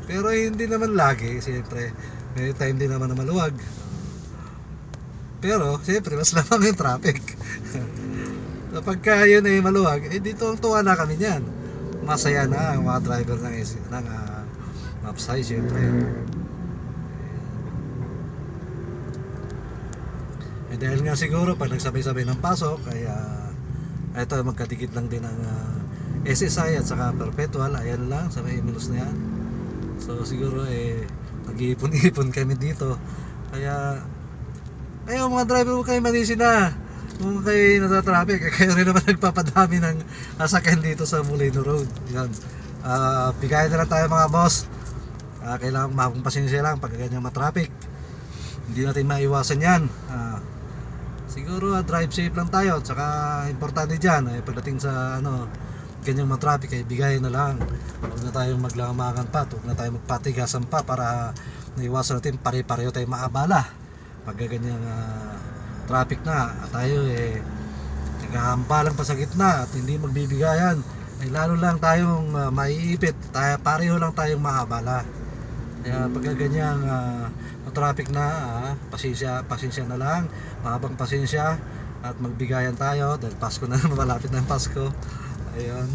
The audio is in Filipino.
Pero hindi naman lagi, siyempre. May time din naman na maluwag. Pero, siyempre, mas lamang yung traffic. Kapag yun ay maluwag, eh dito ang tuwa na kami niyan. Masaya na ang mga driver ng Mapsay, siyempre. Eh dahil nga siguro pag nagsabay-sabay ng pasok, kaya ito magkadikit lang din ang SSI at saka Perpetual, ayan lang sa may Milos na yan. So siguro nag-iipon-ipon kami dito. Kaya mga driver, huwag kayo manisi na kung kayo nasa-traffic. Kayo rin naman nagpapadami ng sasakyan dito sa Molino Road. Yan. Bigayan na lang tayo mga boss. Kailangan mahapong pasensya lang pag ganyan matraffic. Hindi natin maiwasan yan. Siguro drive safe lang tayo. Tsaka importante dyan pagdating sa ganyang matraffic ay bigayan na lang. Huwag na tayong maglamakan pa, huwag na tayong magpatigasan pa para naiwasan natin pare-pareho tayong maabala pag ganyang traffic na at tayo naghahambalang pa sa gitna at hindi magbibigayan, ay lalo lang tayong maiipit, pareho lang tayong maabala. Kaya pag ganyang traffic na, pasensya na lang, mahabang pasensya at magbigayan tayo dahil Pasko na, malapit na ang Pasko. Ayun.